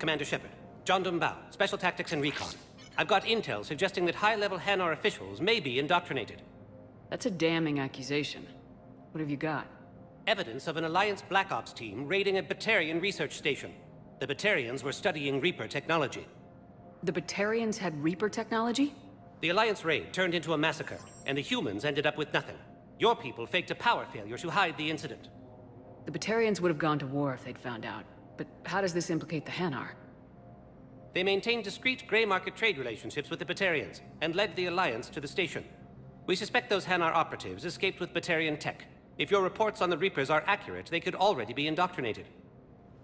Commander Shepard. John Dumbao, Special Tactics and Recon. I've got intel suggesting that high-level Hanar officials may be indoctrinated. That's a damning accusation. What have you got? Evidence of an Alliance Black Ops team raiding a Batarian research station. The Batarians were studying Reaper technology. The Batarians had Reaper technology? The Alliance raid turned into a massacre, and the humans ended up with nothing. Your people faked a power failure to hide the incident. The Batarians would have gone to war if they'd found out. But how does this implicate the Hanar? They maintained discreet gray market trade relationships with the Batarians, and led the Alliance to the station. We suspect those Hanar operatives escaped with Batarian tech. If your reports on the Reapers are accurate, they could already be indoctrinated.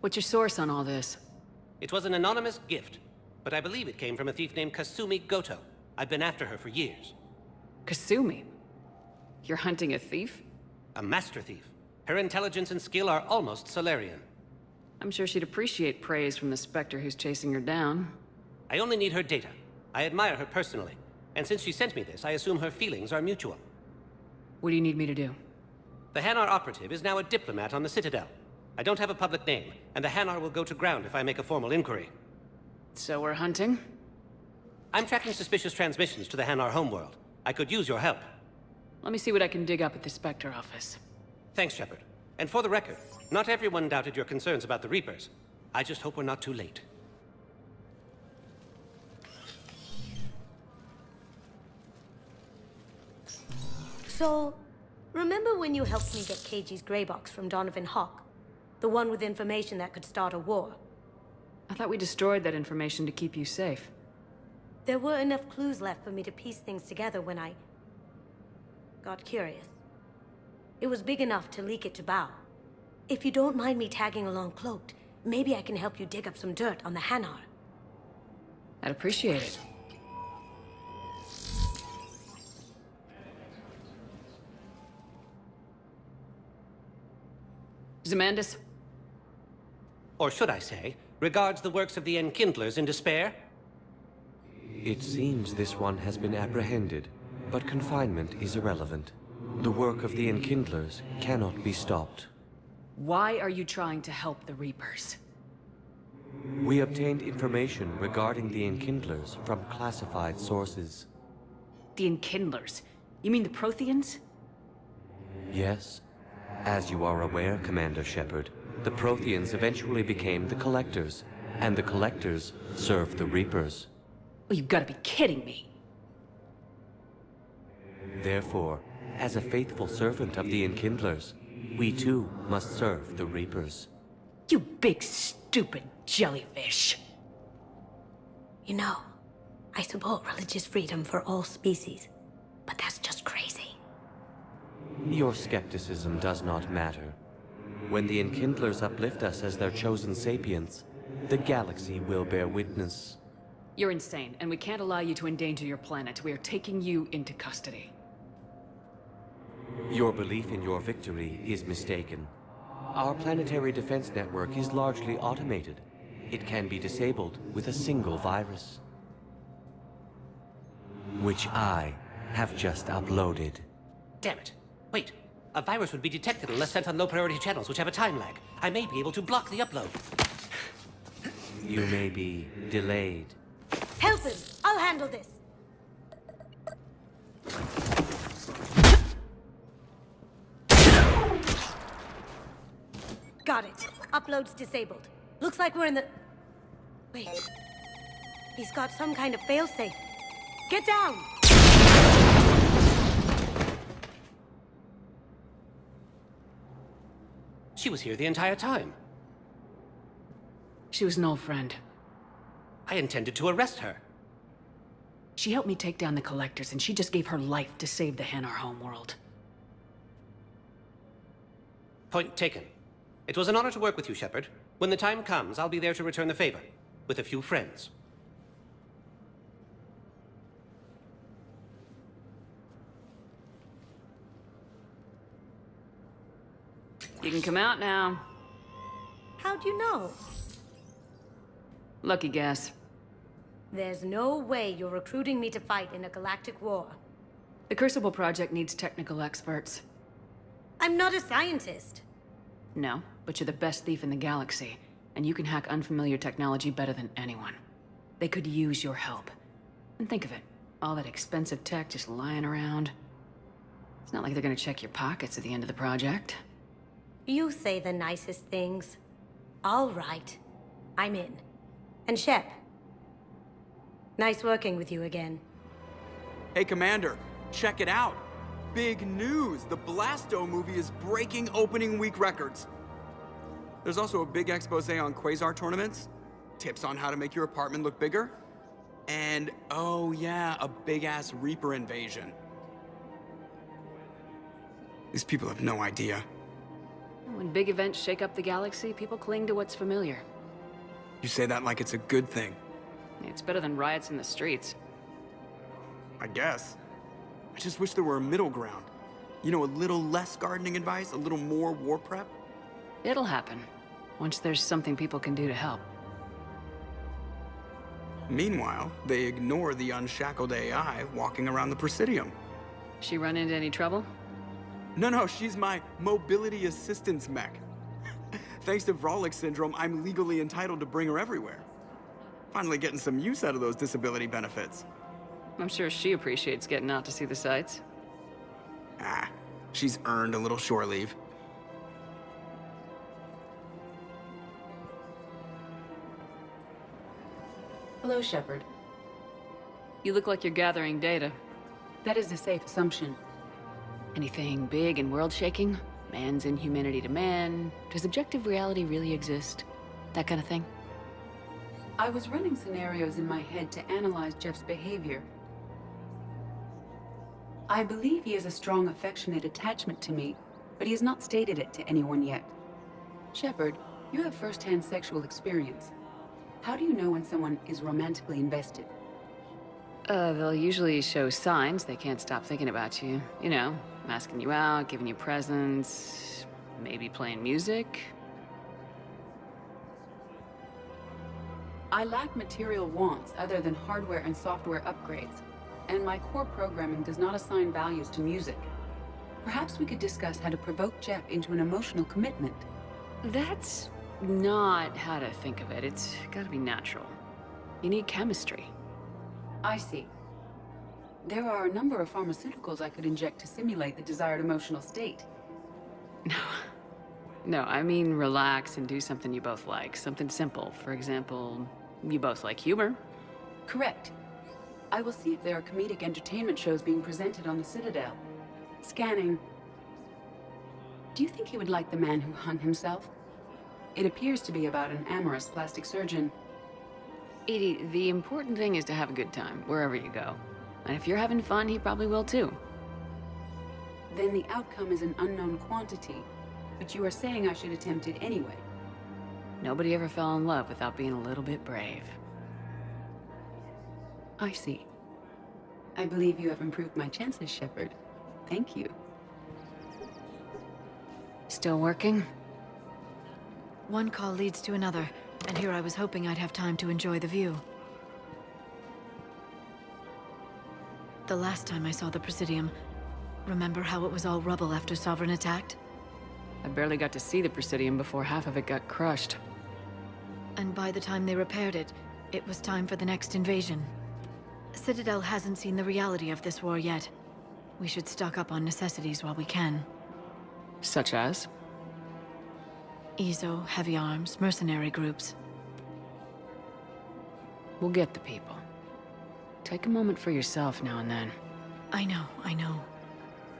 What's your source on all this? It was an anonymous gift, but I believe it came from a thief named Kasumi Goto. I've been after her for years. Kasumi? You're hunting a thief? A master thief. Her intelligence and skill are almost Solarian. I'm sure she'd appreciate praise from the Spectre who's chasing her down. I only need her data. I admire her personally, and since she sent me this, I assume her feelings are mutual. What do you need me to do? The Hanar operative is now a diplomat on the Citadel. I don't have a public name, and the Hanar will go to ground if I make a formal inquiry. So we're hunting? I'm tracking suspicious transmissions to the Hanar homeworld. I could use your help. Let me see what I can dig up at the Spectre office. Thanks, Shepard. And for the record, not everyone doubted your concerns about the Reapers. I just hope we're not too late. So, remember when you helped me get KG's gray box from Donovan Hawk? The one with information that could start a war? I thought we destroyed that information to keep you safe. There were enough clues left for me to piece things together when I got curious. It was big enough to leak it to Bao. If you don't mind me tagging along cloaked, maybe I can help you dig up some dirt on the Hanar. I'd appreciate it. Zamandis? Or should I say, regards the works of the Enkindlers in despair? It seems this one has been apprehended, but confinement is irrelevant. The work of the Enkindlers cannot be stopped. Why are you trying to help the Reapers? We obtained information regarding the Enkindlers from classified sources. The Enkindlers? You mean the Protheans? Yes. As you are aware, Commander Shepard, the Protheans eventually became the Collectors, and the Collectors served the Reapers. Oh, you've got to be kidding me. Therefore, as a faithful servant of the Enkindlers, we too must serve the Reapers. You big stupid jellyfish. You know, I support religious freedom for all species, but that's just crazy. Your skepticism does not matter. When the Enkindlers uplift us as their chosen sapients, the galaxy will bear witness. You're insane, and we can't allow you to endanger your planet. We are taking you into custody. Your belief in your victory is mistaken. Our planetary defense network is largely automated. It can be disabled with a single virus, which I have just uploaded. Damn it. Wait. A virus would be detected unless sent on low-priority channels, which have a time lag. I may be able to block the upload. You may be delayed. Help him! I'll handle this! Got it. Upload's disabled. Looks like we're in the... Wait. He's got some kind of failsafe. Get down! She was here the entire time. She was an old friend. I intended to arrest her. She helped me take down the Collectors, and she just gave her life to save the Hanar homeworld. Point taken. It was an honor to work with you, Shepard. When the time comes, I'll be there to return the favor. With a few friends. You can come out now. How'd you know? Lucky guess. There's no way you're recruiting me to fight in a galactic war. The Crucible Project needs technical experts. I'm not a scientist. No, but you're the best thief in the galaxy. and you can hack unfamiliar technology better than anyone. They could use your help. And think of it, all that expensive tech just lying around. It's not like they're gonna check your pockets at the end of the project. You say the nicest things. All right. I'm in. And Shep. Nice working with you again. Hey, Commander, check it out. Big news! The Blasto movie is breaking opening week records. There's also a big expose on Quasar tournaments, tips on how to make your apartment look bigger, and, oh yeah, a big-ass Reaper invasion. These people have no idea. When big events shake up the galaxy, people cling to what's familiar. You say that like it's a good thing. It's better than riots in the streets. I guess. I just wish there were a middle ground. You know, a little less gardening advice, a little more war prep. It'll happen, once there's something people can do to help. Meanwhile, they ignore the unshackled AI walking around the Presidium. She run into any trouble? No, she's my mobility assistance mech. Thanks to Vrolic syndrome, I'm legally entitled to bring her everywhere. Finally getting some use out of those disability benefits. I'm sure she appreciates getting out to see the sights. Ah, she's earned a little shore leave. Hello, Shepard. You look like you're gathering data. That is a safe assumption. Anything big and world-shaking? Man's inhumanity to man? Does objective reality really exist? That kind of thing? I was running scenarios in my head to analyze Jeff's behavior. I believe he has a strong affectionate attachment to me, but he has not stated it to anyone yet. Shepard, you have first-hand sexual experience. How do you know when someone is romantically invested? They'll usually show signs they can't stop thinking about you. You know, asking you out, giving you presents, maybe playing music. I lack material wants other than hardware and software upgrades, and my core programming does not assign values to music. Perhaps we could discuss how to provoke Jeff into an emotional commitment. That's not how to think of it. It's gotta be natural. You need chemistry. I see. There are a number of pharmaceuticals I could inject to simulate the desired emotional state. No, I mean relax and do something you both like. Something simple. For example, you both like humor. Correct. I will see if there are comedic entertainment shows being presented on the Citadel. Scanning. Do you think he would like The Man Who Hung Himself? It appears to be about an amorous plastic surgeon. Edie, the important thing is to have a good time, wherever you go. And if you're having fun, he probably will too. Then the outcome is an unknown quantity, but you are saying I should attempt it anyway. Nobody ever fell in love without being a little bit brave. I see. I believe you have improved my chances, Shepard. Thank you. Still working? One call leads to another, and here I was hoping I'd have time to enjoy the view. The last time I saw the Presidium, remember how it was all rubble after Sovereign attacked? I barely got to see the Presidium before half of it got crushed. And by the time they repaired it, it was time for the next invasion. Citadel hasn't seen the reality of this war yet. We should stock up on necessities while we can. Such as? EZO, heavy arms, mercenary groups. We'll get the people. Take a moment for yourself now and then. I know.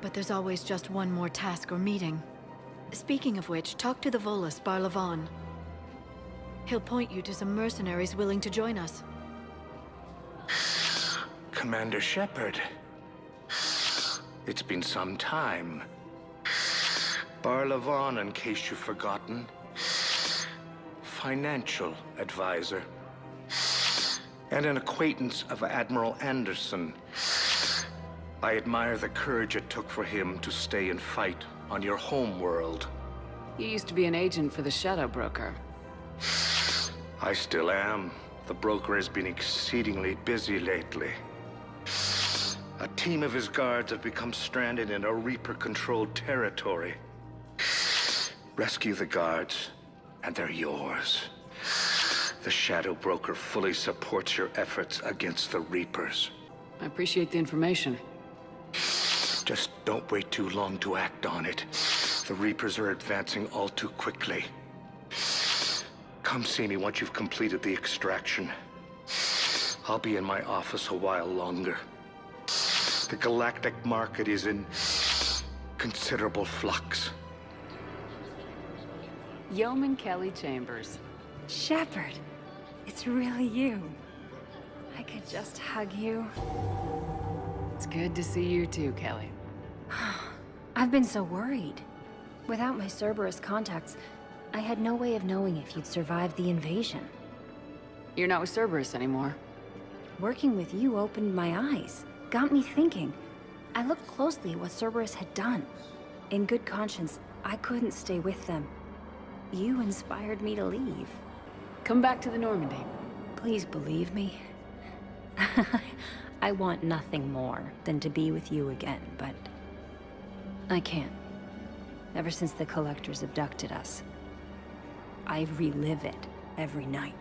But there's always just one more task or meeting. Speaking of which, talk to the Volus, Barla. He'll point you to some mercenaries willing to join us. Commander Shepard. It's been some time. Barla, in case you've forgotten. Financial advisor. And an acquaintance of Admiral Anderson. I admire the courage it took for him to stay and fight on your home world. You used to be an agent for the Shadow Broker. I still am. The broker has been exceedingly busy lately. A team of his guards have become stranded in a Reaper-controlled territory. Rescue the guards, and they're yours. The Shadow Broker fully supports your efforts against the Reapers. I appreciate the information. Just don't wait too long to act on it. The Reapers are advancing all too quickly. Come see me once you've completed the extraction. I'll be in my office a while longer. The galactic market is in considerable flux. Yeoman Kelly Chambers. Shepard, it's really you. I could just hug you. It's good to see you too, Kelly. I've been so worried. Without my Cerberus contacts, I had no way of knowing if you'd survived the invasion. You're not with Cerberus anymore. Working with you opened my eyes, got me thinking. I looked closely at what Cerberus had done. In good conscience, I couldn't stay with them. You inspired me to leave. Come back to the Normandy. Please believe me. I want nothing more than to be with you again, but I can't. Ever since the Collectors abducted us, I relive it every night.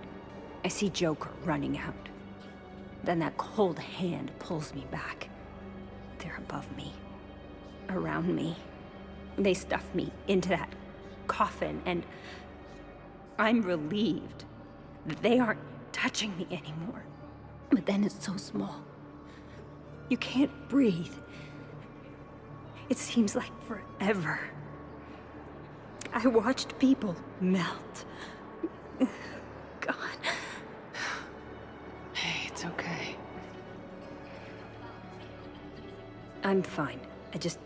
I see Joker running out. Then that cold hand pulls me back. They're above me, around me. They stuff me into that coffin, and I'm relieved that they aren't touching me anymore. But then it's so small. You can't breathe. It seems like forever. I watched people melt. God. Hey, it's okay. I'm fine. I just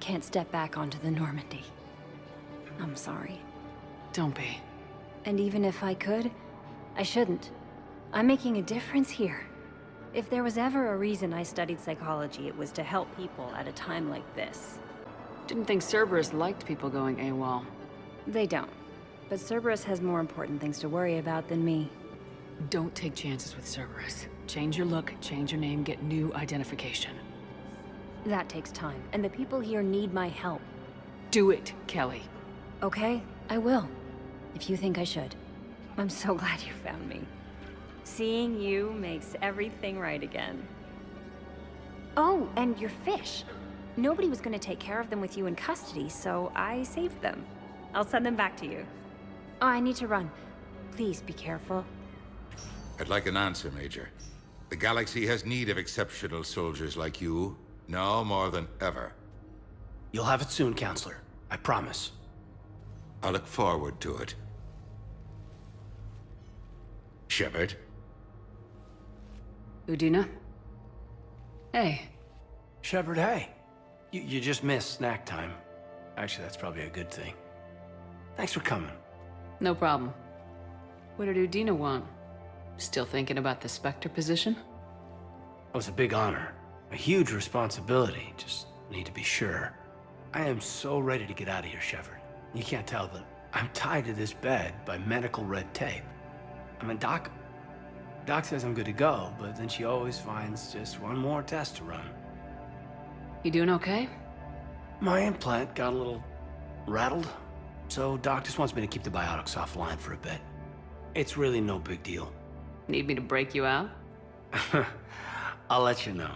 can't step back onto the Normandy. I'm sorry. Don't be. And even if I could, I shouldn't. I'm making a difference here. If there was ever a reason I studied psychology, it was to help people at a time like this. Didn't think Cerberus liked people going AWOL. They don't. But Cerberus has more important things to worry about than me. Don't take chances with Cerberus. Change your look, change your name, get new identification. That takes time, and the people here need my help. Do it, Kelly. Okay, I will. If you think I should. I'm so glad you found me. Seeing you makes everything right again. Oh, and your fish. Nobody was going to take care of them with you in custody, so I saved them. I'll send them back to you. Oh, I need to run. Please be careful. I'd like an answer, Major. The galaxy has need of exceptional soldiers like you, now more than ever. You'll have it soon, Counselor. I promise. I look forward to it. Shepard? Udina? Hey. Shepard, hey. You just missed snack time. Actually, that's probably a good thing. Thanks for coming. No problem. What did Udina want? Still thinking about the Spectre position? It was a big honor. A huge responsibility. Just need to be sure. I am so ready to get out of here, Shepard. You can't tell, but I'm tied to this bed by medical red tape. I mean, Doc says I'm good to go, but then she always finds just one more test to run. You doing okay? My implant got a little rattled, so Doc just wants me to keep the biotics offline for a bit. It's really no big deal. Need me to break you out? I'll let you know.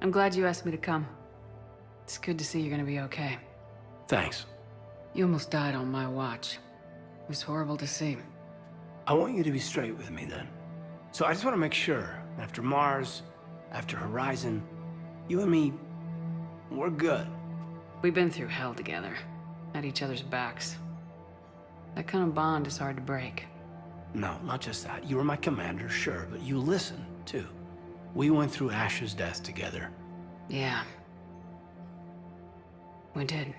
I'm glad you asked me to come. It's good to see you're gonna be okay. Thanks. You almost died on my watch. It was horrible to see. I want you to be straight with me then. So I just want to make sure, after Mars, after Horizon, you and me, we're good. We've been through hell together, at each other's backs. That kind of bond is hard to break. No, not just that. You were my commander, sure, but you listen, too. We went through Ash's death together. Yeah. We did.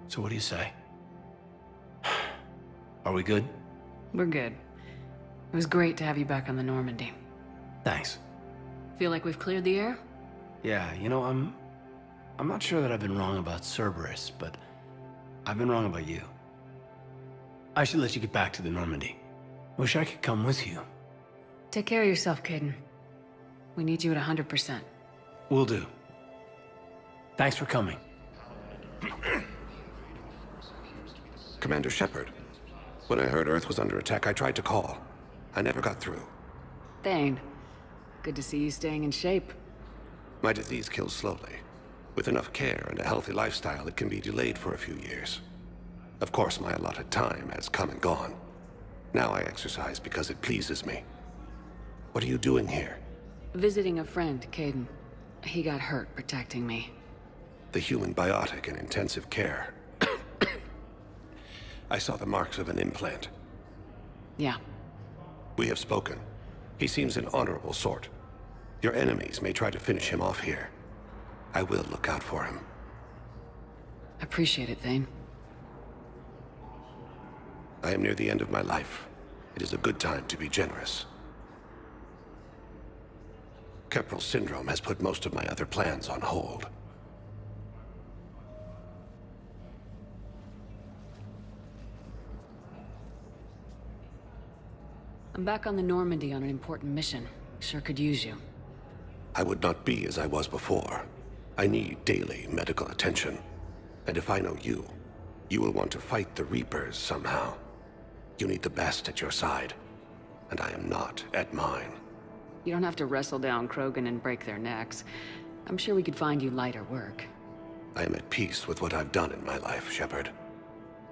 So what do you say? Are we good? We're good. It was great to have you back on the Normandy. Thanks. Feel like we've cleared the air? Yeah, you know, I'm not sure that I've been wrong about Cerberus, but I've been wrong about you. I should let you get back to the Normandy. Wish I could come with you. Take care of yourself, Kaidan. We need you at 100%. Will do. Thanks for coming. Commander Shepard. When I heard Earth was under attack, I tried to call. I never got through. Thane, good to see you staying in shape. My disease kills slowly. With enough care and a healthy lifestyle, it can be delayed for a few years. Of course, my allotted time has come and gone. Now I exercise because it pleases me. What are you doing here? Visiting a friend, Kaidan. He got hurt protecting me. The human biotic in intensive care. I saw the marks of an implant. Yeah. We have spoken. He seems an honorable sort. Your enemies may try to finish him off here. I will look out for him. Appreciate it, Thane. I am near the end of my life. It is a good time to be generous. Keprel syndrome has put most of my other plans on hold. I'm back on the Normandy on an important mission. Sure could use you. I would not be as I was before. I need daily medical attention. And if I know you, you will want to fight the Reapers somehow. You need the best at your side. And I am not at mine. You don't have to wrestle down Krogan and break their necks. I'm sure we could find you lighter work. I am at peace with what I've done in my life, Shepard.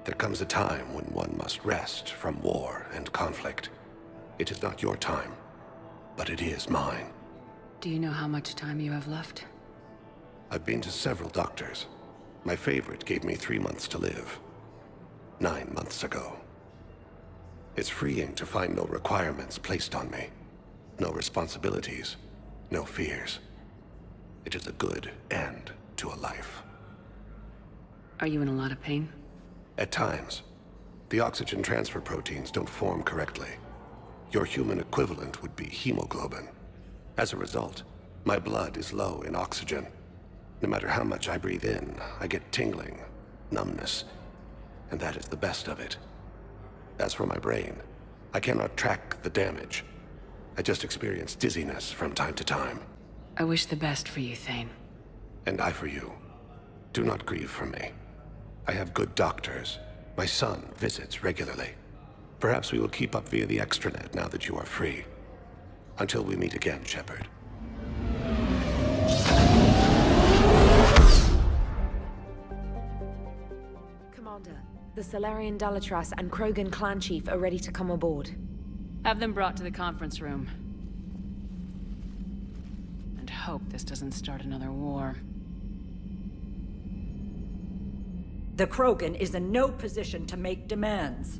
There comes a time when one must rest from war and conflict. It is not your time, but it is mine. Do you know how much time you have left? I've been to several doctors. My favorite gave me 3 months to live. 9 months ago. It's freeing to find no requirements placed on me. No responsibilities, no fears. It is a good end to a life. Are you in a lot of pain? At times. The oxygen transfer proteins don't form correctly. Your human equivalent would be hemoglobin. As a result, my blood is low in oxygen. No matter how much I breathe in, I get tingling, numbness, and that is the best of it. As for my brain, I cannot track the damage. I just experience dizziness from time to time. I wish the best for you, Thane. And I for you. Do not grieve for me. I have good doctors. My son visits regularly. Perhaps we will keep up via the extranet now that you are free. Until we meet again, Shepard. Commander, the Salarian Dalatras and Krogan clan chief are ready to come aboard. Have them brought to the conference room. And hope this doesn't start another war. The Krogan is in no position to make demands.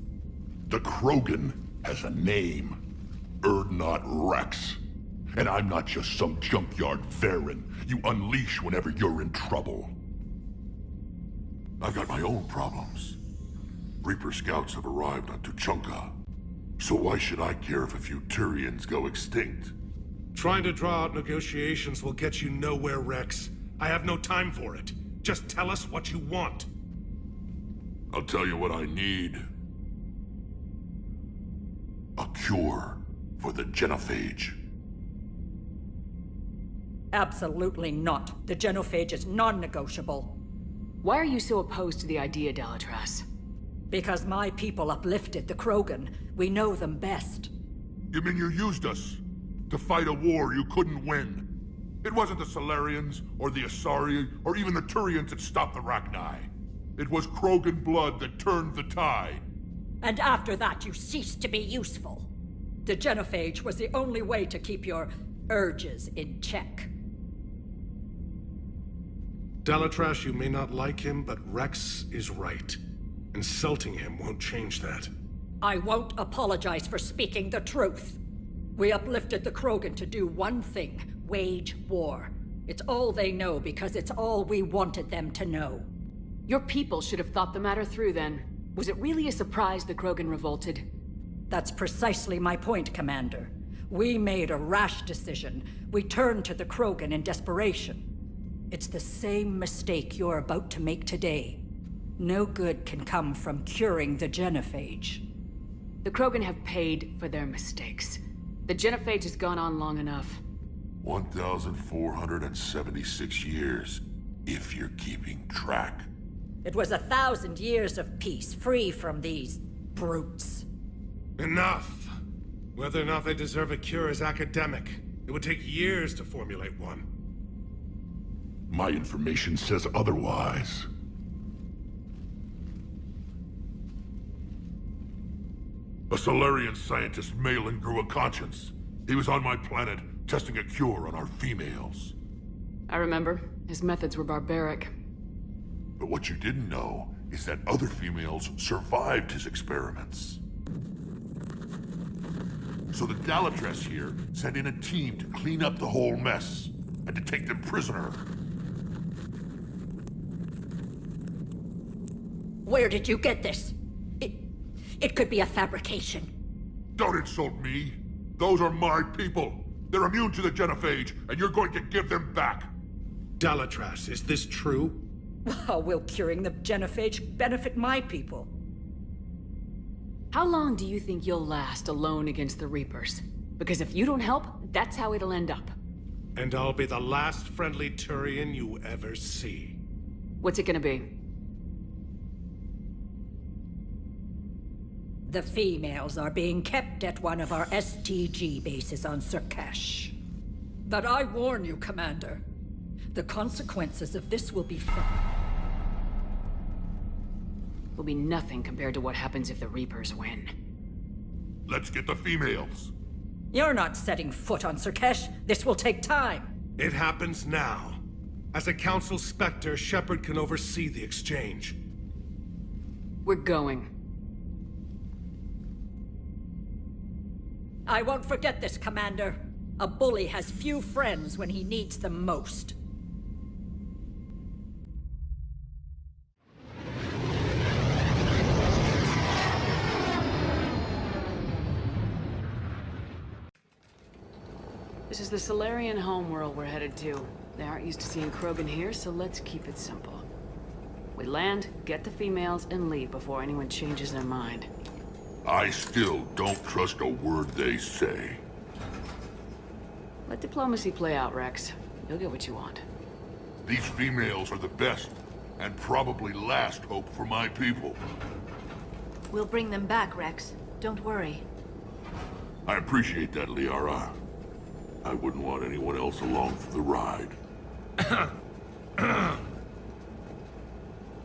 The Krogan has a name. Urdnot Wrex. And I'm not just some junkyard Varen you unleash whenever you're in trouble. I've got my own problems. Reaper scouts have arrived on Tuchanka. So why should I care if a few Turians go extinct? Trying to draw out negotiations will get you nowhere, Wrex. I have no time for it. Just tell us what you want. I'll tell you what I need. A cure for the genophage. Absolutely not. The genophage is non-negotiable. Why are you so opposed to the idea, Dalatras? Because my people uplifted the Krogan. We know them best. You mean you used us to fight a war you couldn't win? It wasn't the Salarians, or the Asari, or even the Turians that stopped the Rachni. It was Krogan blood that turned the tide. And after that, you ceased to be useful. The genophage was the only way to keep your urges in check. Dalatras, you may not like him, but Wrex is right. Insulting him won't change that. I won't apologize for speaking the truth. We uplifted the Krogan to do one thing: wage war. It's all they know because it's all we wanted them to know. Your people should have thought the matter through then. Was it really a surprise the Krogan revolted? That's precisely my point, Commander. We made a rash decision. We turned to the Krogan in desperation. It's the same mistake you're about to make today. No good can come from curing the genophage. The Krogan have paid for their mistakes. The genophage has gone on long enough. 1,476 years, if you're keeping track. It was 1,000 years of peace, free from these Brutes. Enough! Whether or not they deserve a cure is academic. It would take years to formulate one. My information says otherwise. A Solarian scientist, Malin, grew a conscience. He was on my planet, testing a cure on our females. I remember. His methods were barbaric. But what you didn't know is that other females survived his experiments. So the Dalatress here sent in a team to clean up the whole mess, and to take them prisoner. Where did you get this? It could be a fabrication. Don't insult me. Those are my people. They're immune to the genophage, and you're going to give them back. Dalatrass, is this true? How will curing the genophage benefit my people? How long do you think you'll last alone against the Reapers? Because if you don't help, that's how it'll end up. And I'll be the last friendly Turian you ever see. What's it gonna be? The females are being kept at one of our STG bases on Sur'Kesh. But I warn you, Commander. The consequences of this will be Will be nothing compared to what happens if the Reapers win. Let's get the females. You're not setting foot on Sur'Kesh. This will take time. It happens now. As a Council Spectre, Shepard can oversee the exchange. We're going. I won't forget this, Commander. A bully has few friends when he needs them most. This is the Solarian homeworld we're headed to. They aren't used to seeing Krogan here, so let's keep it simple. We land, get the females, and leave before anyone changes their mind. I still don't trust a word they say. Let diplomacy play out, Wrex. You'll get what you want. These females are the best, and probably last hope for my people. We'll bring them back, Wrex. Don't worry. I appreciate that, Liara. I wouldn't want anyone else along for the ride.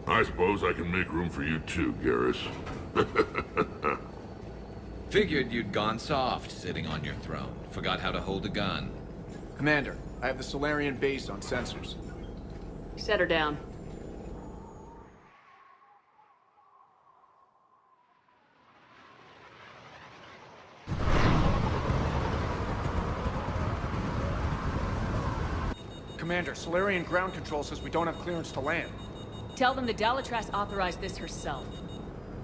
I suppose I can make room for you too, Garrus. Figured you'd gone soft, sitting on your throne. Forgot how to hold a gun. Commander, I have the Solarian base on sensors. Set her down. Commander, Solarian ground control says we don't have clearance to land. Tell them the Dalatrass authorized this herself.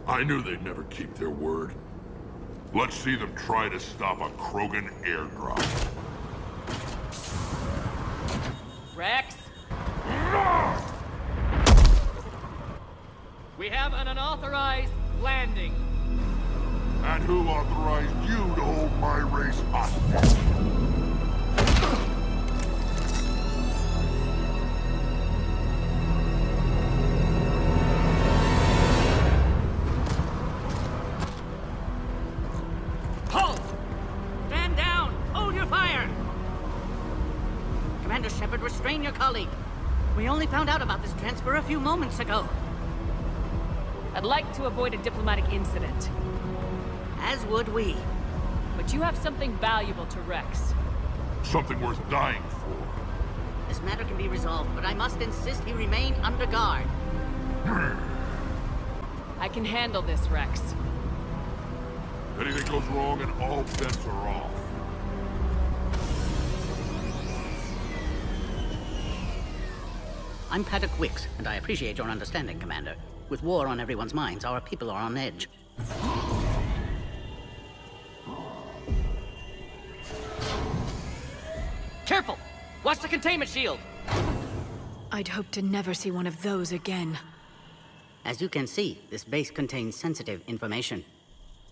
I knew they'd never keep their word. Let's see them try to stop a Krogan airdrop. Wrex? We have an unauthorized landing. And who authorized you to hold my race hostage? Halt! Stand down! Hold your fire! Commander Shepard, restrain your colleague. We only found out about this transfer a few moments ago. I'd like to avoid a diplomatic incident. As would we. But you have something valuable to Wrex. Something worth dying for. This matter can be resolved, but I must insist he remain under guard. I can handle this, Wrex. If anything goes wrong and all bets are off. I'm Paddock Wicks, and I appreciate your understanding, Commander. With war on everyone's minds, our people are on edge. Careful! Watch the containment shield! I'd hope to never see one of those again. As you can see, this base contains sensitive information.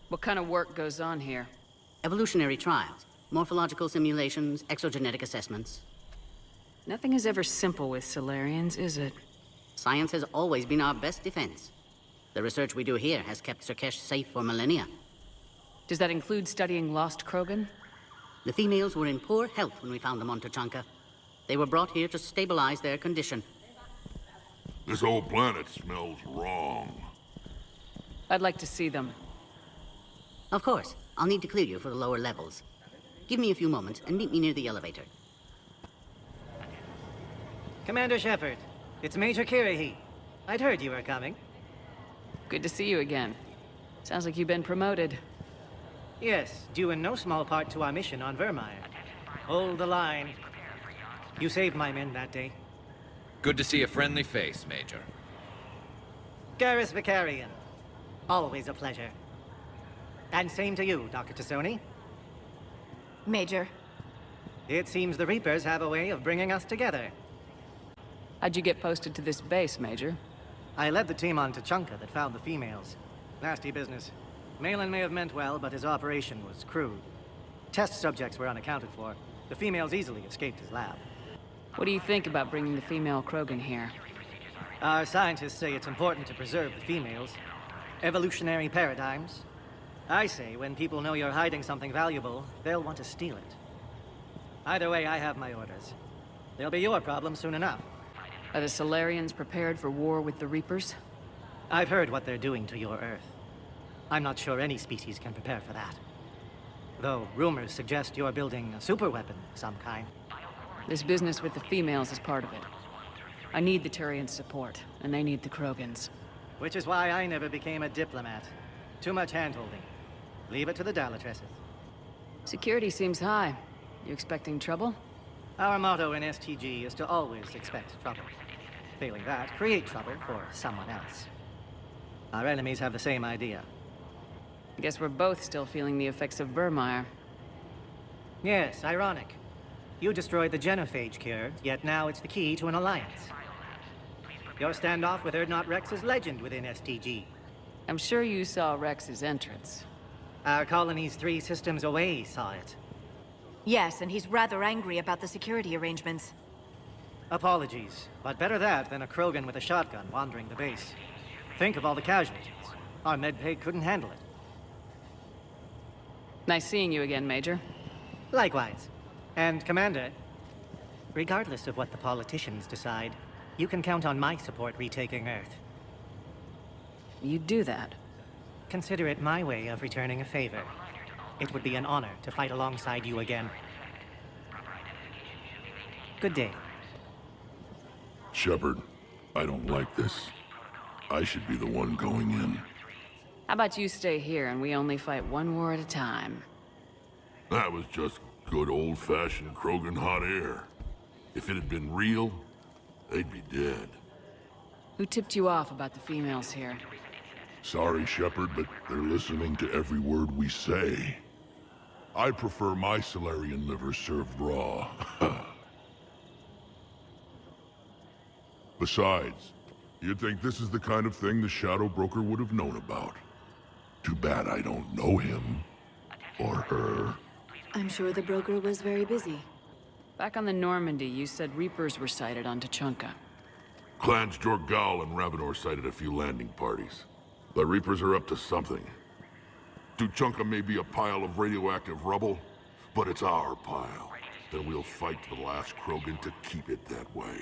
What kind of work goes on here? Evolutionary trials, morphological simulations, exogenetic assessments. Nothing is ever simple with Solarians, is it? Science has always been our best defense. The research we do here has kept Sur'Kesh safe for millennia. Does that include studying lost Krogan? The females were in poor health when we found them on Tuchanka. They were brought here to stabilize their condition. This whole planet smells wrong. I'd like to see them. Of course. I'll need to clear you for the lower levels. Give me a few moments and meet me near the elevator. Commander Shepard, it's Major Kirihi. I'd heard you were coming. Good to see you again. Sounds like you've been promoted. Yes, due in no small part to our mission on Vermire. Hold the line. You saved my men that day. Good to see a friendly face, Major. Garrus Vicarian. Always a pleasure. And same to you, Dr. T'Soni. Major. It seems the Reapers have a way of bringing us together. How'd you get posted to this base, Major? I led the team on Tuchanka that found the females. Nasty business. Malin may have meant well, but his operation was crude. Test subjects were unaccounted for. The females easily escaped his lab. What do you think about bringing the female Krogan here? Our scientists say it's important to preserve the females. Evolutionary paradigms. I say when people know you're hiding something valuable, they'll want to steal it. Either way, I have my orders. They'll be your problem soon enough. Are the Salarians prepared for war with the Reapers? I've heard what they're doing to your Earth. I'm not sure any species can prepare for that. Though rumors suggest you're building a superweapon of some kind. This business with the females is part of it. I need the Turians' support, and they need the Krogans. Which is why I never became a diplomat. Too much hand-holding. Leave it to the Dalatresses. Security seems high. You expecting trouble? Our motto in STG is to always expect trouble. Failing that, create trouble for someone else. Our enemies have the same idea. I guess we're both still feeling the effects of Vermire. Yes, ironic. You destroyed the genophage cure, yet now it's the key to an alliance. Your standoff with Urdnot Wrex is legend within STG. I'm sure you saw Wrex's entrance. Our colonies 3 systems away saw it. Yes, and he's rather angry about the security arrangements. Apologies, but better that than a Krogan with a shotgun wandering the base. Think of all the casualties. Our medbay couldn't handle it. Nice seeing you again, Major. Likewise. And Commander, regardless of what the politicians decide, you can count on my support retaking Earth. You'd do that? Consider it my way of returning a favor. It would be an honor to fight alongside you again. Good day. Shepard, I don't like this. I should be the one going in. How about you stay here and we only fight one war at a time? That was just good old-fashioned Krogan hot air. If it had been real, they'd be dead. Who tipped you off about the females here? Sorry, Shepard, but they're listening to every word we say. I prefer my Salarian liver served raw. Besides, you'd think this is the kind of thing the Shadow Broker would have known about. Too bad I don't know him. Or her. I'm sure the broker was very busy. Back on the Normandy, you said Reapers were sighted on Tuchanka. Clans Jorgal and Ravenor sighted a few landing parties. The Reapers are up to something. Tuchanka may be a pile of radioactive rubble, but it's our pile. Then we'll fight to the last Krogan to keep it that way.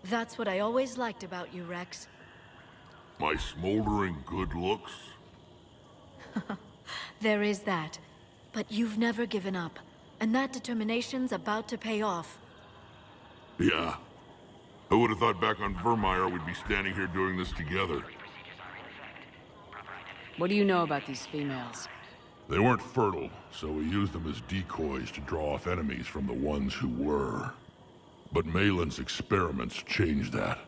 That's what I always liked about you, Wrex. My smoldering good looks? There is that. But you've never given up. And that determination's about to pay off. Yeah. Who would have thought back on Vermire we'd be standing here doing this together? What do you know about these females? They weren't fertile, so we used them as decoys to draw off enemies from the ones who were. But Malin's experiments changed that.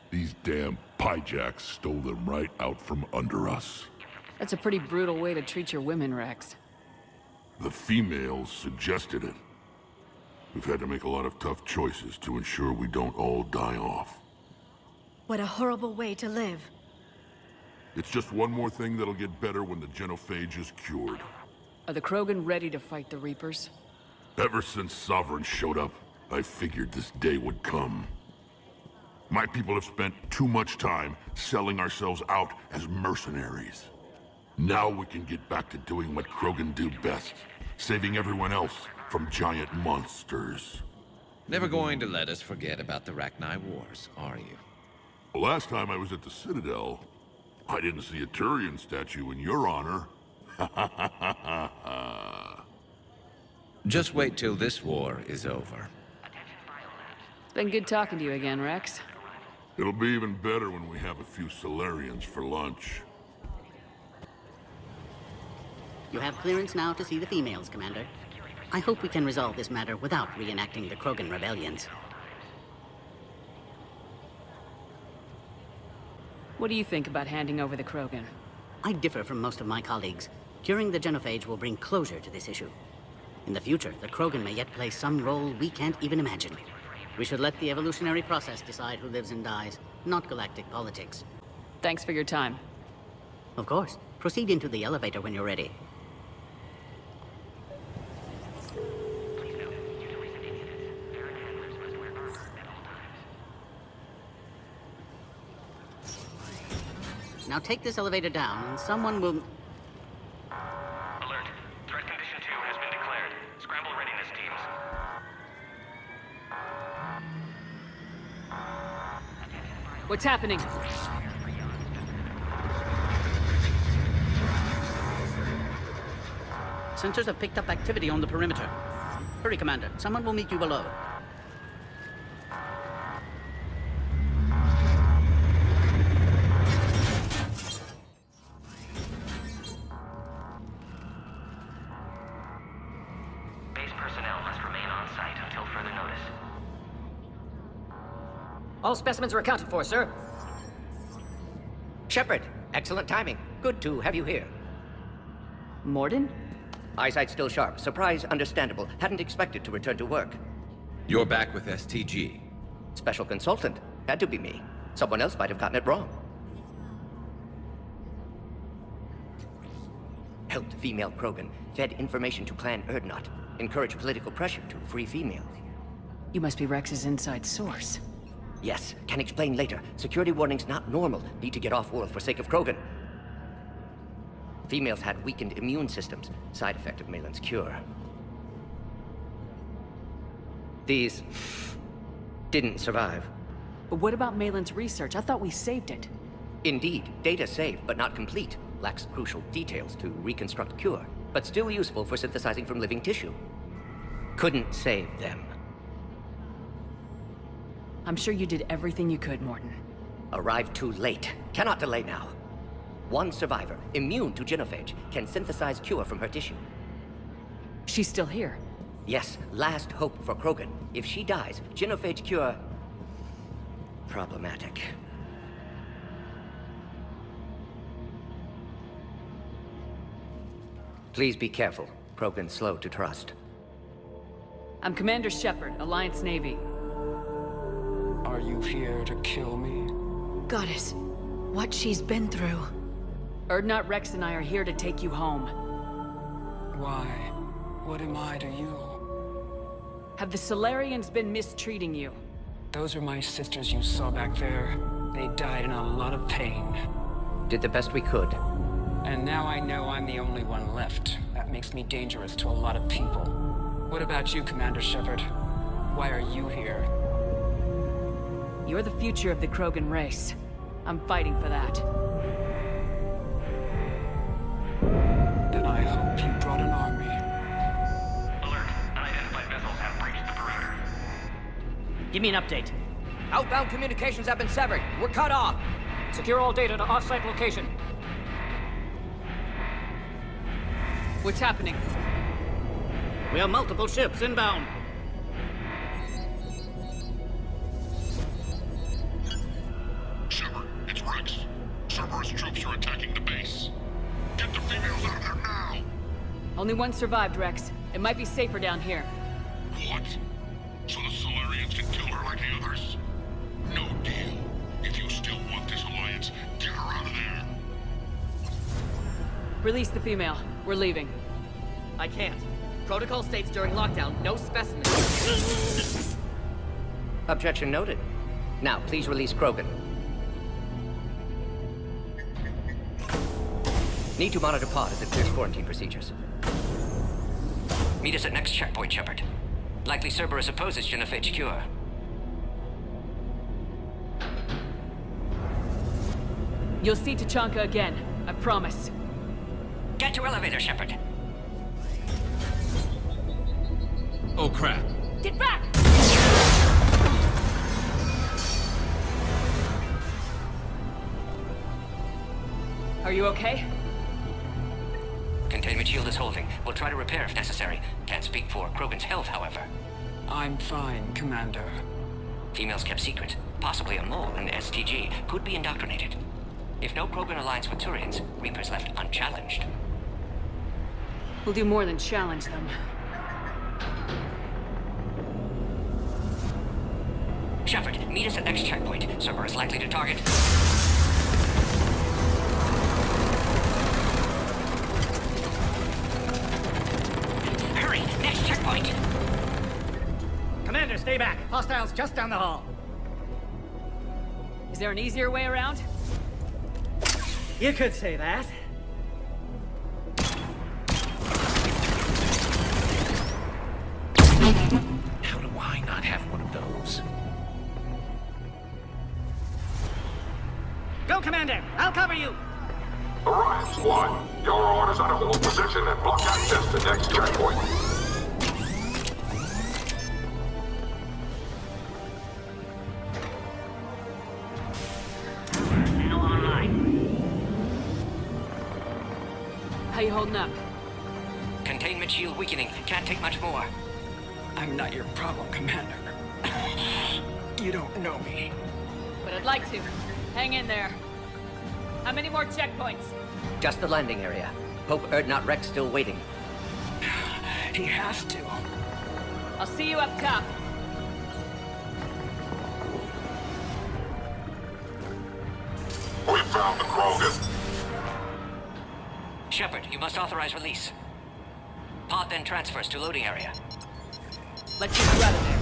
These damn pyjacks stole them right out from under us. That's a pretty brutal way to treat your women, Wrex. The females suggested it. We've had to make a lot of tough choices to ensure we don't all die off. What a horrible way to live. It's just one more thing that'll get better when the genophage is cured. Are the Krogan ready to fight the Reapers? Ever since Sovereign showed up, I figured this day would come. My people have spent too much time selling ourselves out as mercenaries. Now we can get back to doing what Krogan do best, saving everyone else from giant monsters. Never going to let us forget about the Rachni Wars, are you? The last time I was at the Citadel, I didn't see a Turian statue in your honor. Just wait till this war is over. It's been good talking to you again, Wrex. It'll be even better when we have a few Solarians for lunch. You have clearance now to see the females, Commander. I hope we can resolve this matter without reenacting the Krogan rebellions. What do you think about handing over the Krogan? I differ from most of my colleagues. Curing the genophage will bring closure to this issue. In the future, the Krogan may yet play some role we can't even imagine. We should let the evolutionary process decide who lives and dies, not galactic politics. Thanks for your time. Of course. Proceed into the elevator when you're ready. Now take this elevator down, and someone will... Alert. Threat condition 2 has been declared. Scramble readiness teams. What's happening? Sensors have picked up activity on the perimeter. Hurry, Commander. Someone will meet you below. All specimens are accounted for, sir. Shepard, excellent timing. Good to have you here. Mordin? Eyesight still sharp. Surprise understandable. Hadn't expected to return to work. You're back with STG. Special consultant. Had to be me. Someone else might have gotten it wrong. Helped female Krogan. Fed information to Clan Erdnot. Encouraged political pressure to free females. You must be Rex's inside source. Yes, can explain later. Security warnings not normal. Need to get off-world for sake of Krogan. Females had weakened immune systems. Side effect of Malin's cure. These... didn't survive. But what about Malin's research? I thought we saved it. Indeed. Data saved, but not complete. Lacks crucial details to reconstruct cure. But still useful for synthesizing from living tissue. Couldn't save them. I'm sure you did everything you could, Mordin. Arrived too late. Cannot delay now. One survivor, immune to genophage, can synthesize cure from her tissue. She's still here? Yes, last hope for Krogan. If she dies, genophage cure... problematic. Please be careful. Krogan's slow to trust. I'm Commander Shepard, Alliance Navy. Are you here to kill me? Goddess, what she's been through. Erdnot, Wrex, and I are here to take you home. Why? What am I to you? Have the Solarians been mistreating you? Those are my sisters you saw back there. They died in a lot of pain. Did the best we could. And now I know I'm the only one left. That makes me dangerous to a lot of people. What about you, Commander Shepard? Why are you here? You're the future of the Krogan race. I'm fighting for that. Then I hope you brought an army. Alert. Unidentified vessels have breached the perimeter. Give me an update. Outbound communications have been severed. We're cut off. Secure all data to off-site location. What's happening? We have multiple ships inbound. Shepard, it's Wrex. Cerberus troops are attacking the base. Get the females out of there now! Only one survived, Wrex. It might be safer down here. What? So the Solarians can kill her like the others? No deal. If you still want this alliance, get her out of there. Release the female. We're leaving. I can't. Protocol states during lockdown, no specimens. Objection noted. Now, please release Krogan. Need to monitor pod as it clears quarantine procedures. Meet us at next checkpoint, Shepard. Likely Cerberus opposes genophage cure. You'll see Tachanka again, I promise. Get to elevator, Shepard. Oh, crap. Get back! Are you okay? Containment shield is holding. We'll try to repair if necessary. Can't speak for Krogan's health, however. I'm fine, Commander. Females kept secret. Possibly a mole in the STG. Could be indoctrinated. If no Krogan aligns with Turians, Reaper's left unchallenged. We'll do more than challenge them. Shepard, meet us at next checkpoint. Cerberus likely to target. Hurry! Next checkpoint! Commander, stay back. Hostiles just down the hall. Is there an easier way around? You could say that. How do I not have one of those? Go, Commander! I'll cover you! Orion Squad, your orders are to hold position and block access to next checkpoint. How you holding up? Containment shield weakening. Can't take much more. I'm not your problem, Commander. You don't know me. But I'd like to. Hang in there. How many more checkpoints? Just the landing area. Hope not Wrex still waiting. He has to. I'll see you up top. We found the Krogan. Shepard, you must authorize release. Pod then transfers to loading area. Let's get you out of there.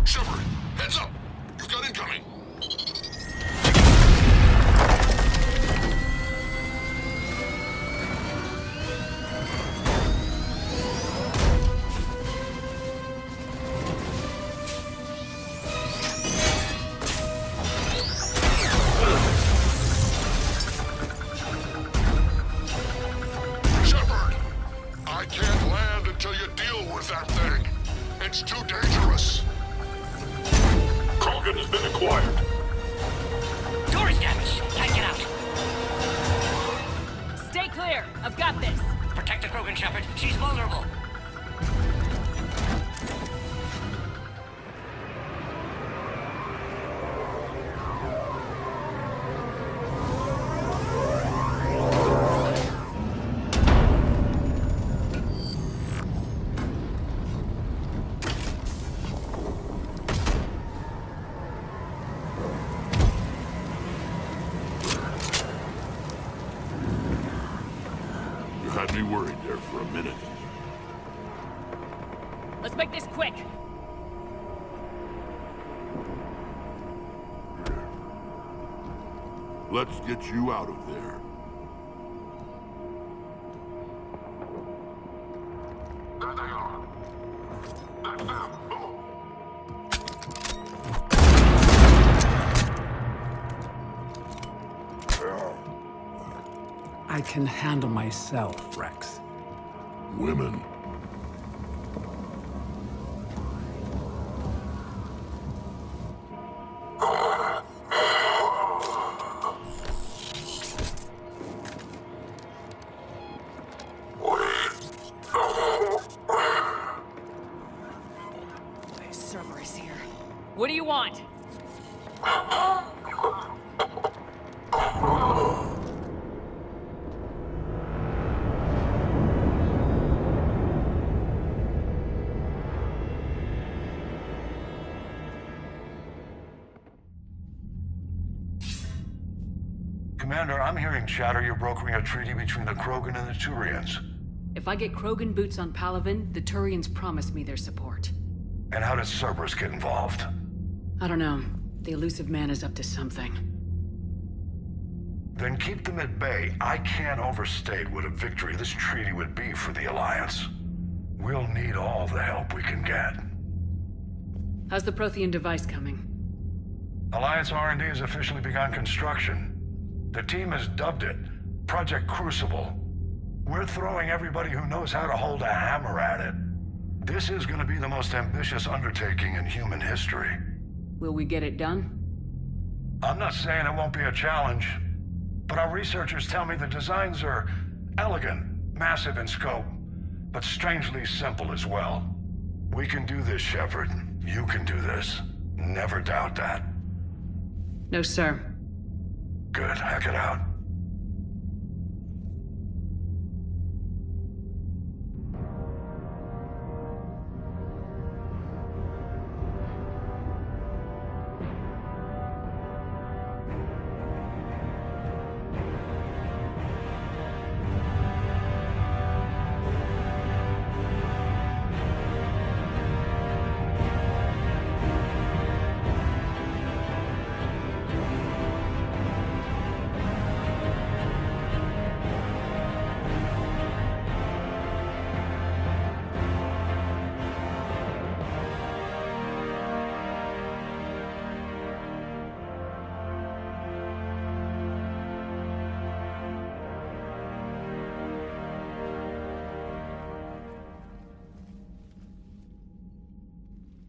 Shepard, heads up! You've got incoming! Shepard! I can't land until you deal with that thing. It's too dangerous. Krogan has been acquired. Door is damaged. Can't get out. Stay clear. I've got this. Protect the Krogan, Shepard. She's vulnerable. You had me worried there for a minute. Let's make this quick. Let's get you out of there. There they are. That's them. Move. I can handle myself, Wrex. Women. Cerberus here. What do you want? Commander, I'm hearing chatter you're brokering a treaty between the Krogan and the Turians. If I get Krogan boots on Palaven, the Turians promise me their support. And how does Cerberus get involved? I don't know. The elusive man is up to something. Then keep them at bay. I can't overstate what a victory this treaty would be for the Alliance. We'll need all the help we can get. How's the Prothean device coming? Alliance R&D has officially begun construction. The team has dubbed it Project Crucible. We're throwing everybody who knows how to hold a hammer at it. This is going to be the most ambitious undertaking in human history. Will we get it done? I'm not saying it won't be a challenge, but our researchers tell me the designs are elegant, massive in scope, but strangely simple as well. We can do this, Shepard. You can do this. Never doubt that. No, sir. Good. Hack it out.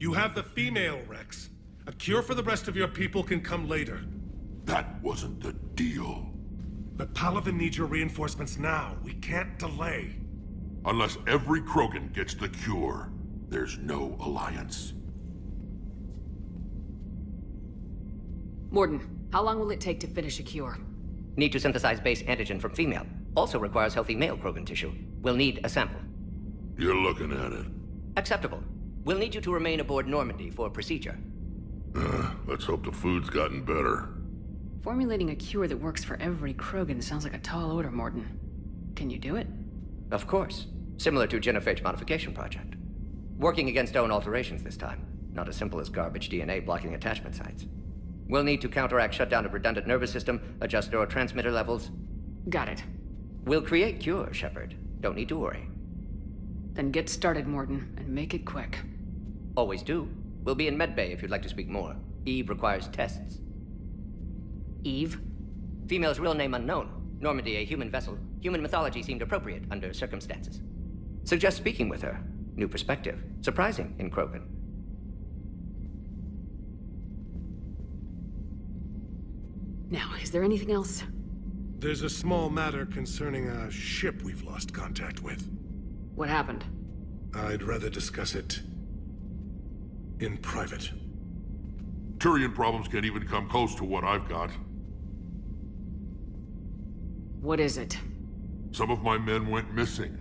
You have the female, Wrex. A cure for the rest of your people can come later. That wasn't the deal. But Palaven needs your reinforcements now. We can't delay. Unless every Krogan gets the cure, there's no alliance. Mordin, how long will it take to finish a cure? Need to synthesize base antigen from female. Also requires healthy male Krogan tissue. We'll need a sample. You're looking at it. Acceptable. We'll need you to remain aboard Normandy for procedure. Let's hope the food's gotten better. Formulating a cure that works for every Krogan sounds like a tall order, Mordin. Can you do it? Of course. Similar to Genophage modification project. Working against own alterations this time. Not as simple as garbage DNA blocking attachment sites. We'll need to counteract shutdown of redundant nervous system, adjust neurotransmitter levels. Got it. We'll create cure, Shepard. Don't need to worry. Then get started, Mordin, and make it quick. Always do. We'll be in medbay if you'd like to speak more. Eve requires tests. Eve? Female's real name unknown. Normandy, a human vessel. Human mythology seemed appropriate under circumstances. Suggest speaking with her. New perspective. Surprising in Krogan. Now, is there anything else? There's a small matter concerning a ship we've lost contact with. What happened? I'd rather discuss it in private. Turian problems can't even come close to what I've got. What is it? Some of my men went missing.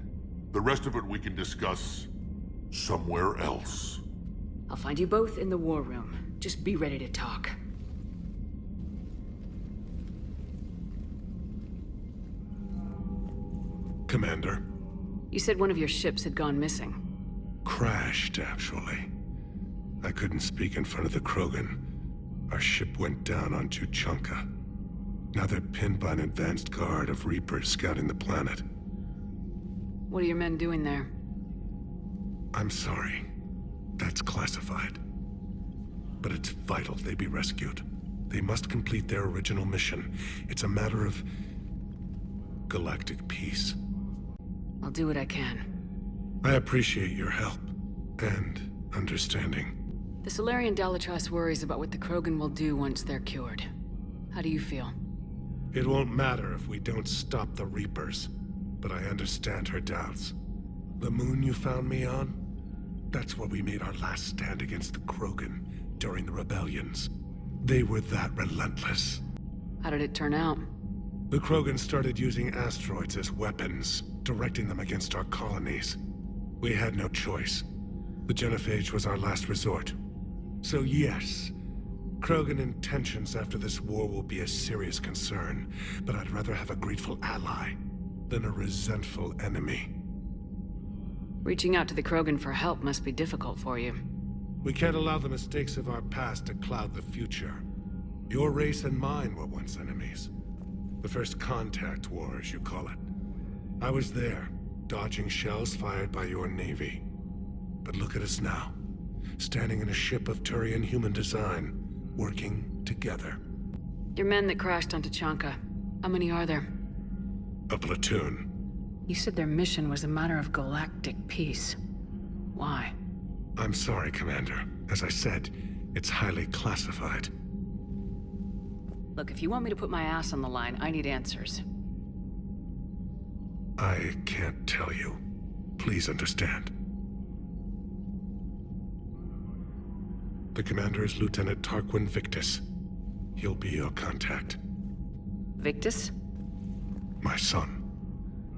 The rest of it we can discuss somewhere else. I'll find you both in the war room. Just be ready to talk. Commander. You said one of your ships had gone missing. Crashed, actually. I couldn't speak in front of the Krogan. Our ship went down on Tuchanka. Now they're pinned by an advanced guard of Reapers scouting the planet. What are your men doing there? I'm sorry. That's classified. But it's vital they be rescued. They must complete their original mission. It's a matter of galactic peace. I'll do what I can. I appreciate your help and understanding. The Salarian Dalatrass worries about what the Krogan will do once they're cured. How do you feel? It won't matter if we don't stop the Reapers, but I understand her doubts. The moon you found me on? That's where we made our last stand against the Krogan during the rebellions. They were that relentless. How did it turn out? The Krogan started using asteroids as weapons, directing them against our colonies. We had no choice. The Genophage was our last resort. So yes, Krogan intentions after this war will be a serious concern, but I'd rather have a grateful ally than a resentful enemy. Reaching out to the Krogan for help must be difficult for you. We can't allow the mistakes of our past to cloud the future. Your race and mine were once enemies. The first contact war, as you call it. I was there, dodging shells fired by your navy. But look at us now, standing in a ship of Turian human design, working together. Your men that crashed onto Chanka, how many are there? A platoon. You said their mission was a matter of galactic peace. Why? I'm sorry, Commander. As I said, it's highly classified. Look, if you want me to put my ass on the line, I need answers. I can't tell you. Please understand. The commander is Lieutenant Tarquin Victus. He'll be your contact. Victus? My son.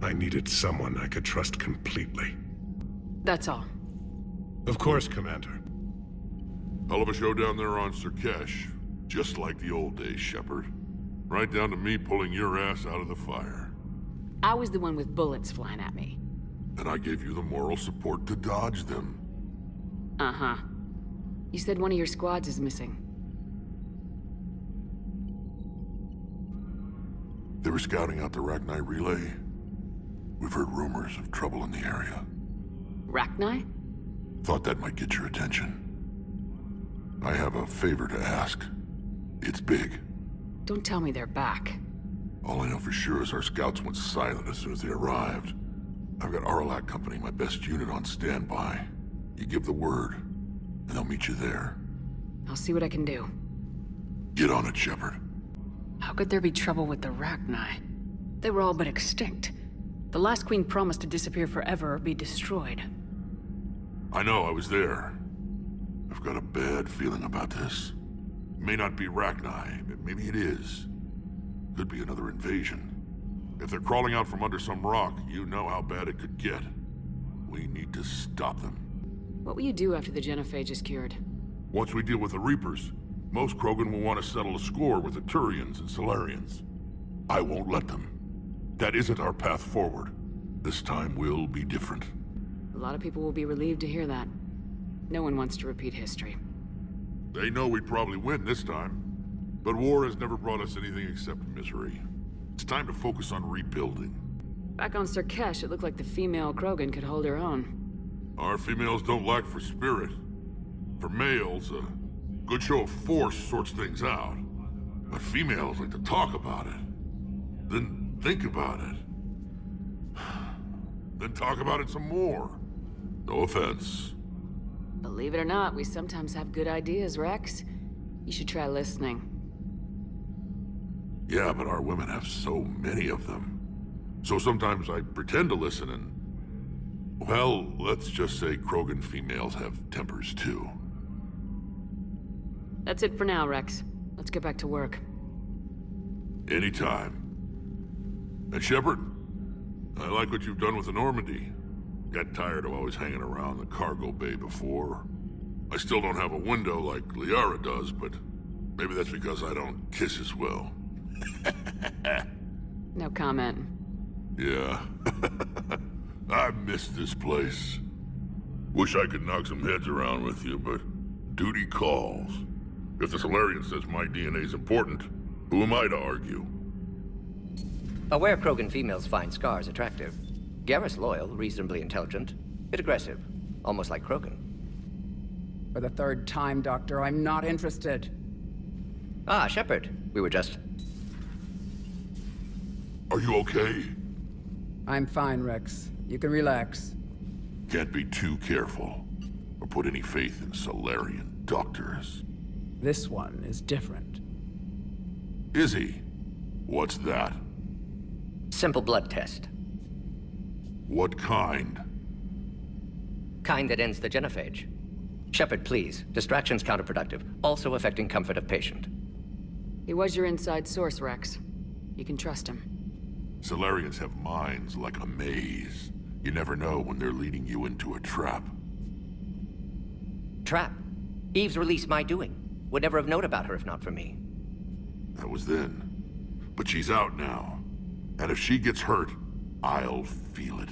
I needed someone I could trust completely. That's all. Of course, Commander. Hell of a show down there on Sur'Kesh. Just like the old days, Shepard. Right down to me pulling your ass out of the fire. I was the one with bullets flying at me. And I gave you the moral support to dodge them. Uh-huh. You said one of your squads is missing. They were scouting out the Rachni relay. We've heard rumors of trouble in the area. Rachni? Thought that might get your attention. I have a favor to ask. It's big. Don't tell me they're back. All I know for sure is our scouts went silent as soon as they arrived. I've got Aralak Company, my best unit, on standby. You give the word, and they'll meet you there. I'll see what I can do. Get on it, Shepard. How could there be trouble with the Rachni? They were all but extinct. The last queen promised to disappear forever or be destroyed. I know, I was there. I've got a bad feeling about this. It may not be Rachni, maybe it is. Could be another invasion. If they're crawling out from under some rock, you know how bad it could get. We need to stop them. What will you do after the genophage is cured? Once we deal with the Reapers, most Krogan will want to settle a score with the Turians and Solarians. I won't let them. That isn't our path forward. This time will be different. A lot of people will be relieved to hear that. No one wants to repeat history. They know we'd probably win this time. But war has never brought us anything except misery. It's time to focus on rebuilding. Back on Sur'Kesh, it looked like the female Krogan could hold her own. Our females don't lack for spirit. For males, a good show of force sorts things out. But females like to talk about it. Then think about it. Then talk about it some more. No offense. Believe it or not, we sometimes have good ideas, Wrex. You should try listening. Yeah, but our women have so many of them. So sometimes I pretend to listen and... well, let's just say Krogan females have tempers too. That's it for now, Wrex. Let's get back to work. Anytime. And Shepard, I like what you've done with the Normandy. Got tired of always hanging around the cargo bay before. I still don't have a window like Liara does, but maybe that's because I don't kiss as well. No comment. Yeah. I miss this place. Wish I could knock some heads around with you, but duty calls. If the Solarian says my DNA's important, who am I to argue? Aware Krogan females find Scars attractive. Garrus loyal, reasonably intelligent, bit aggressive, almost like Krogan. For the third time, Doctor, I'm not interested. Ah, Shepard. We were just... Are you okay? I'm fine, Wrex. You can relax. Can't be too careful, or put any faith in Solarian doctors. This one is different. Is he? What's that? Simple blood test. What kind? Kind that ends the genophage. Shepard, please. Distraction's counterproductive, also affecting comfort of patient. He was your inside source, Wrex. You can trust him. Solarians have minds like a maze. You never know when they're leading you into a trap. Trap? Eve's release my doing. Would never have known about her if not for me. That was then. But she's out now. And if she gets hurt, I'll feel it.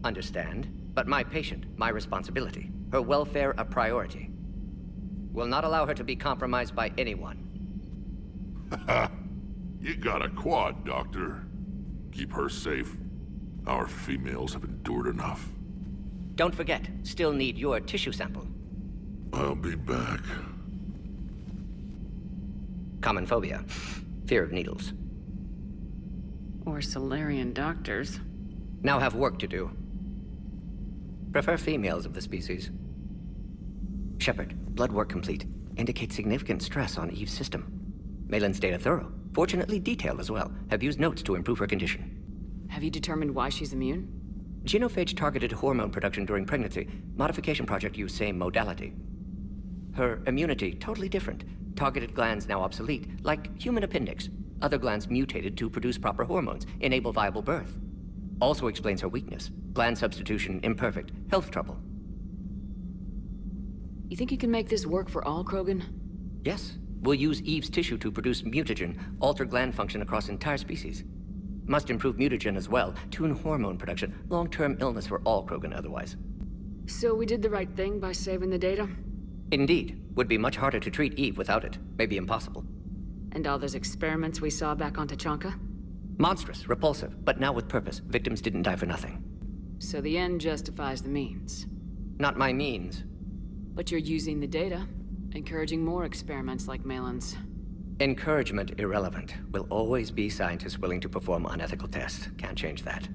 Understand. But my patient, my responsibility. Her welfare a priority. Will not allow her to be compromised by anyone. You got a quad, Doctor. Keep her safe. Our females have endured enough. Don't forget, still need your tissue sample. I'll be back. Common phobia. Fear of needles. Or Solarian doctors. Now have work to do. Prefer females of the species. Shepard, blood work complete. Indicates significant stress on Eve's system. Malin's data thorough. Fortunately detailed as well. Have used notes to improve her condition. Have you determined why she's immune? Genophage targeted hormone production during pregnancy. Modification project used same modality. Her immunity, totally different. Targeted glands now obsolete, like human appendix. Other glands mutated to produce proper hormones, enable viable birth. Also explains her weakness. Gland substitution imperfect. Health trouble. You think you can make this work for all Krogan? Yes. We'll use Eve's tissue to produce mutagen, alter gland function across entire species. Must improve mutagen as well, tune hormone production, long-term illness for all Krogan otherwise. So we did the right thing by saving the data? Indeed. Would be much harder to treat Eve without it. Maybe impossible. And all those experiments we saw back on Tachanka? Monstrous, repulsive, but now with purpose. Victims didn't die for nothing. So the end justifies the means. Not my means. But you're using the data, encouraging more experiments like Malin's. Encouragement irrelevant. Will always be scientists willing to perform unethical tests. Can't change that.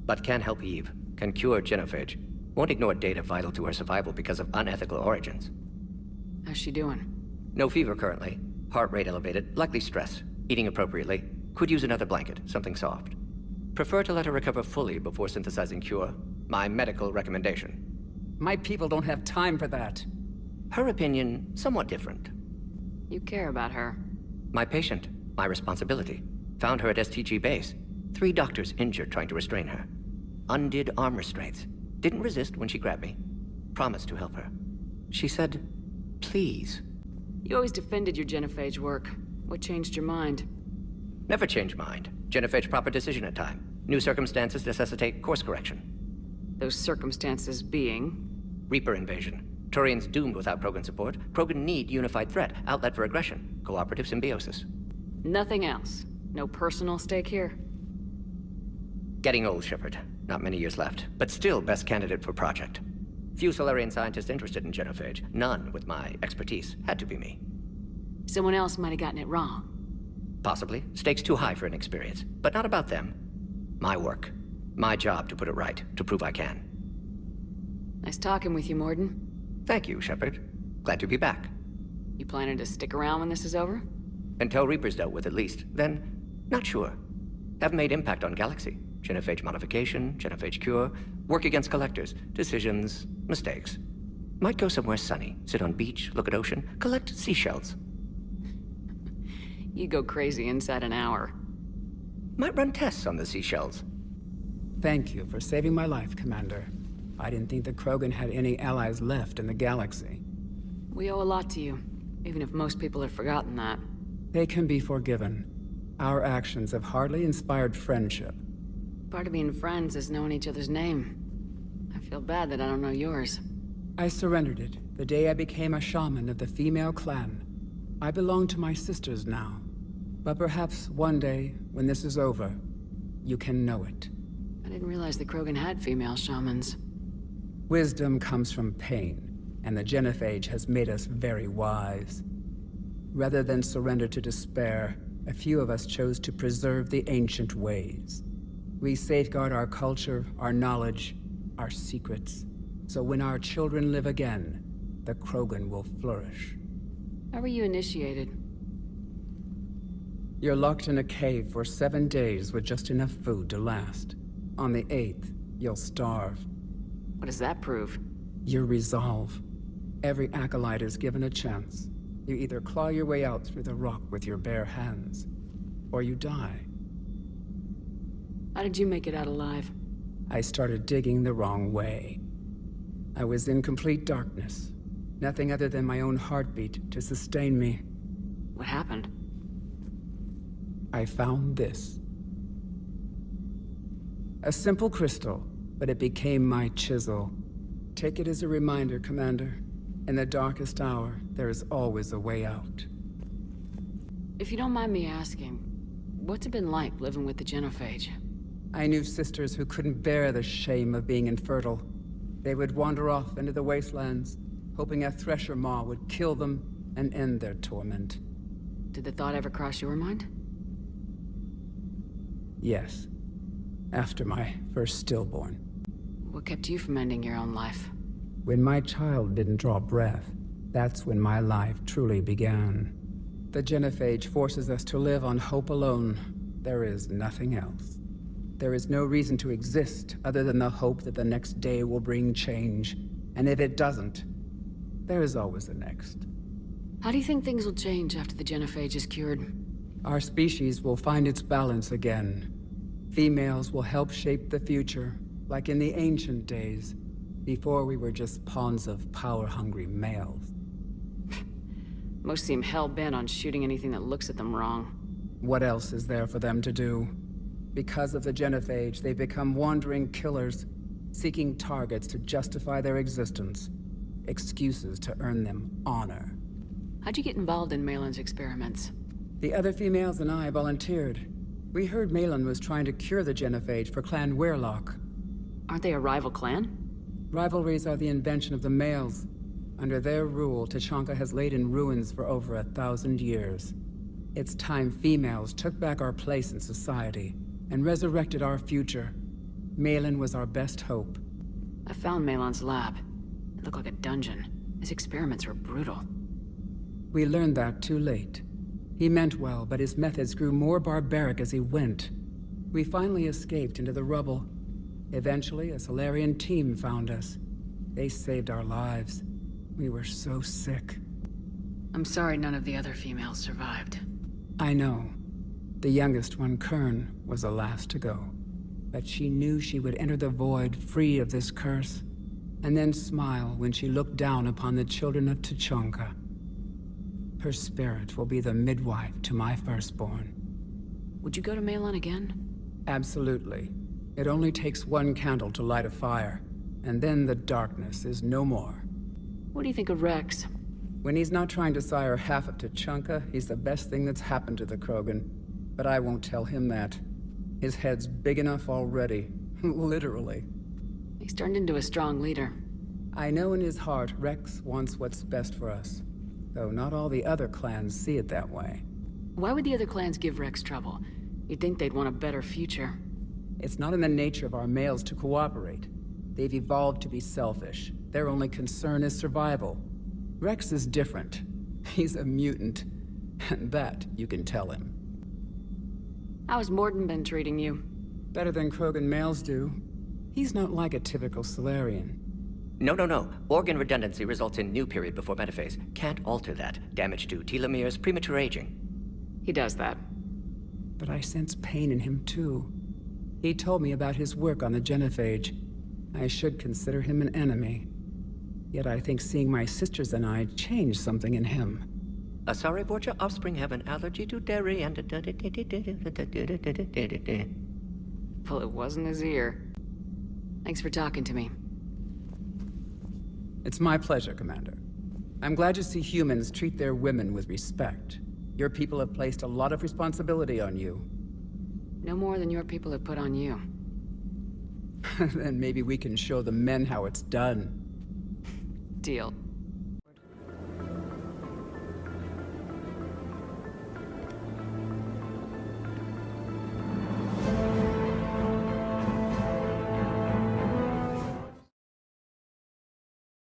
But can help Eve. Can cure genophage. Won't ignore data vital to her survival because of unethical origins. How's she doing? No fever currently. Heart rate elevated. Likely stress. Eating appropriately. Could use another blanket. Something soft. Prefer to let her recover fully before synthesizing cure. My medical recommendation. My people don't have time for that. Her opinion, somewhat different. You care about her. My patient. My responsibility. Found her at STG base. 3 doctors injured trying to restrain her. Undid arm restraints. Didn't resist when she grabbed me. Promised to help her. She said, please. You always defended your genophage work. What changed your mind? Never change mind. Genophage proper decision at time. New circumstances necessitate course correction. Those circumstances being? Reaper invasion. Turians doomed without Krogan support. Krogan need unified threat, outlet for aggression, cooperative symbiosis. Nothing else. No personal stake here? Getting old, Shepard. Not many years left, but still best candidate for project. Few Solarian scientists interested in genophage. None with my expertise. Had to be me. Someone else might have gotten it wrong. Possibly. Stakes too high for inexperience. But not about them. My work. My job to put it right, to prove I can. Nice talking with you, Mordin. Thank you, Shepard. Glad to be back. You planning to stick around when this is over? Until Reaper's dealt with, at least. Then, not sure. Have made impact on Galaxy. Genophage modification, genophage cure, work against collectors, decisions, mistakes. Might go somewhere sunny, sit on beach, look at ocean, collect seashells. You go crazy inside an hour. Might run tests on the seashells. Thank you for saving my life, Commander. I didn't think the Krogan had any allies left in the galaxy. We owe a lot to you, even if most people have forgotten that. They can be forgiven. Our actions have hardly inspired friendship. Part of being friends is knowing each other's name. I feel bad that I don't know yours. I surrendered it the day I became a shaman of the female clan. I belong to my sisters now. But perhaps one day, when this is over, you can know it. I didn't realize the Krogan had female shamans. Wisdom comes from pain, and the genophage has made us very wise. Rather than surrender to despair, a few of us chose to preserve the ancient ways. We safeguard our culture, our knowledge, our secrets. So when our children live again, the Krogan will flourish. How were you initiated? You're locked in a cave for 7 days with just enough food to last. On the 8th, you'll starve. What does that prove? Your resolve. Every acolyte is given a chance. You either claw your way out through the rock with your bare hands, or you die. How did you make it out alive? I started digging the wrong way. I was in complete darkness. Nothing other than my own heartbeat to sustain me. What happened? I found this. A simple crystal, but it became my chisel. Take it as a reminder, Commander. In the darkest hour, there is always a way out. If you don't mind me asking, what's it been like living with the genophage? I knew sisters who couldn't bear the shame of being infertile. They would wander off into the wastelands, hoping a thresher maw would kill them and end their torment. Did the thought ever cross your mind? Yes. After my first stillborn. What kept you from ending your own life? When my child didn't draw breath, that's when my life truly began. The genophage forces us to live on hope alone. There is nothing else. There is no reason to exist other than the hope that the next day will bring change. And if it doesn't, there is always the next. How do you think things will change after the genophage is cured? Our species will find its balance again. Females will help shape the future, like in the ancient days, before we were just pawns of power-hungry males. Most seem hell-bent on shooting anything that looks at them wrong. What else is there for them to do? Because of the genophage, they become wandering killers, seeking targets to justify their existence, excuses to earn them honor. How'd you get involved in Malin's experiments? The other females and I volunteered. We heard Malin was trying to cure the genophage for Clan Weirlock. Aren't they a rival clan? Rivalries are the invention of the males. Under their rule, Tuchanka has laid in ruins for over 1,000 years. It's time females took back our place in society and resurrected our future. Malin was our best hope. I found Malin's lab. It looked like a dungeon. His experiments were brutal. We learned that too late. He meant well, but his methods grew more barbaric as he went. We finally escaped into the rubble. Eventually, a Solarian team found us. They saved our lives. We were so sick. I'm sorry none of the other females survived. I know. The youngest one, Kern, was the last to go. But she knew she would enter the void free of this curse, and then smile when she looked down upon the children of Tuchanka. Her spirit will be the midwife to my firstborn. Would you go to Malin again? Absolutely. It only takes one candle to light a fire, and then the darkness is no more. What do you think of Wrex? When he's not trying to sire half of Tuchanka, he's the best thing that's happened to the Krogan. But I won't tell him that. His head's big enough already. Literally. He's turned into a strong leader. I know in his heart Wrex wants what's best for us. Though not all the other clans see it that way. Why would the other clans give Wrex trouble? You'd think they'd want a better future. It's not in the nature of our males to cooperate. They've evolved to be selfish. Their only concern is survival. Wrex is different. He's a mutant. And that you can tell him. How has Mordin been treating you? Better than Krogan males do. He's not like a typical Solarian. No. Organ redundancy results in new period before metaphase. Can't alter that. Damage to telomeres, premature aging. He does that. But I sense pain in him too. He told me about his work on the genophage. I should consider him an enemy. Yet I think seeing my sisters and I changed something in him. Asari Borgia offspring have an allergy to dairy and... Well, it wasn't his ear. Thanks for talking to me. It's my pleasure, Commander. I'm glad to see humans treat their women with respect. Your people have placed a lot of responsibility on you. No more than your people have put on you. Then maybe we can show the men how it's done. Deal.